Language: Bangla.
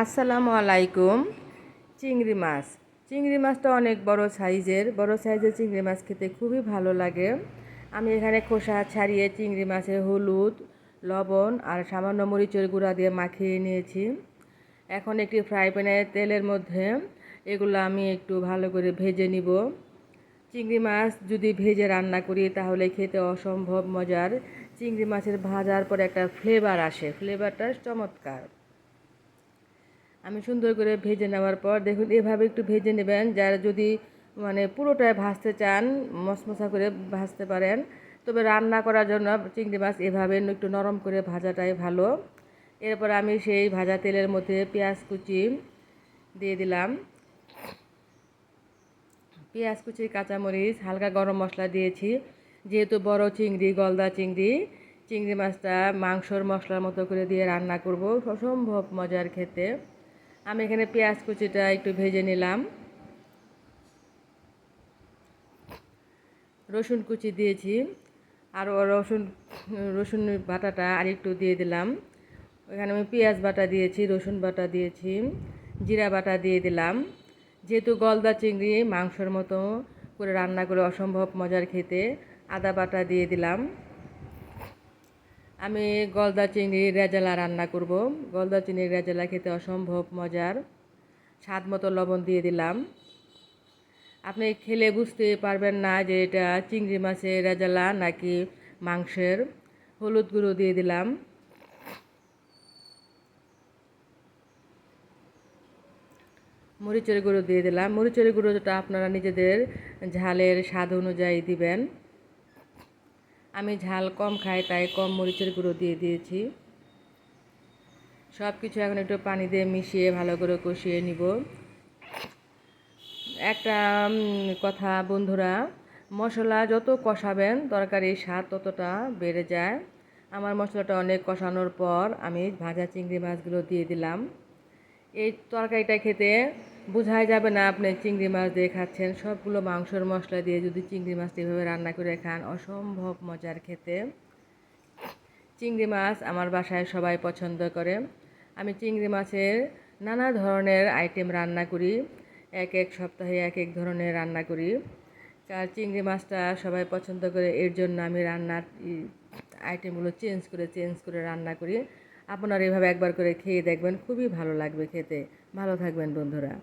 আসসালামু আলাইকুম। চিংড়ি মাছ চিংড়ি মাছটা অনেক বড় সাইজের চিংড়ি মাছ খেতে খুবই ভালো লাগে। আমি এখানে খোসা ছাড়িয়ে চিংড়ি মাছের হলুদ, লবণ আর সামান্য মরিচের গুঁড়া দিয়ে মাখিয়ে নিয়েছি। এখন একটি ফ্রাই প্যানে তেলের মধ্যে এগুলো আমি একটু ভালো করে ভেজে নিব। চিংড়ি মাছ যদি ভেজে রান্না করি তাহলে খেতে অসম্ভব মজার। চিংড়ি মাছের ভাজার পর একটা ফ্লেভার আসে, ফ্লেভারটা চমৎকার। আমি সুন্দর করে ভেজে নেওয়ার পর দেখুন এভাবে একটু ভেজে নেবেন। যারা যদি পুরোটাই ভাজতে চান মশমশা করে ভাজতে পারেন, তবে রান্না করার জন্য চিংড়ি মাছ এভাবে একটু নরম করে ভাজাটাই ভালো। এরপর আমি সেই ভাজা তেলের মধ্যে পেঁয়াজ কুচি দিয়ে দিলাম। পেঁয়াজ কুচি, কাঁচামরিচ, হালকা গরম মশলা দিয়েছি। যেহেতু বড় চিংড়ি, গলদা চিংড়ি মাছটা মাংসর মশলার মতো করে দিয়ে রান্না করব, অসম্ভব মজার খেতে। আমি এখানে পেঁয়াজ কুচিটা একটু ভেজে নিলাম। রসুন কুচি দিয়েছি, আর রসুন বাটাটা আর একটু দিয়ে দিলাম। এখানে আমি পেঁয়াজ বাটা দিয়েছি, রসুন বাটা দিয়েছি, জিরা বাটা দিয়ে দিলাম। যেহেতু গলদা চিংড়ি মাংসর মতো করে রান্না করে অসম্ভব মজার খেতে, আদা বাটা দিয়ে দিলাম। আমি গলদা চিংড়ির রেজালা রান্না করব। গলদা চিংড়ির রেজালা খেতে অসম্ভব মজার। স্বাদ মতো লবণ দিয়ে দিলাম। আপনি খেলে বুঝতে পারবেন না যে এটা চিংড়ি মাছের রেজালা নাকি মাংসের। হলুদ গুঁড়ো দিয়ে দিলাম। মরিচের গুঁড়ো দিয়ে দিলাম। মরিচের গুঁড়োটা আপনারা নিজেদের ঝালের স্বাদ অনুযায়ী দিবেন। আমি ঝাল কম খাই, তাই কম মরিচের গুঁড়ো দিয়ে দিয়েছি। সব কিছু এখন একটু পানি দিয়ে মিশিয়ে ভালো করে কষিয়ে নিব। একটা কথা বন্ধুরা, মশলা যত কষাবেন তরকারির স্বাদ ততটা বেড়ে যায়। আমার মশলাটা অনেক কষানোর পর আমি ভাজা চিংড়ি মাছগুলো দিয়ে দিলাম। এই তরকারিটা খেতে বোঝাই যাবে না আপনি চিংড়ি মাছ দিয়ে খাচ্ছেন। সবগুলো মাংসর মশলা দিয়ে যদি চিংড়ি মাছ এভাবে রান্না করে খান, অসম্ভব মজার খেতে। চিংড়ি মাছ আমার বাসায় সবাই পছন্দ করে। আমি চিংড়ি মাছের নানা ধরনের আইটেম রান্না করি। এক এক সপ্তাহে এক এক ধরনের রান্না করি। কারণ চিংড়ি মাছটা সবাই পছন্দ করে, এর জন্য আমি রান্নার আইটেমগুলো চেঞ্জ করে রান্না করি। আপনারা এভাবে একবার করে খেয়ে দেখবেন, খুবই ভালো লাগবে খেতে। ভালো থাকবেন বন্ধুরা।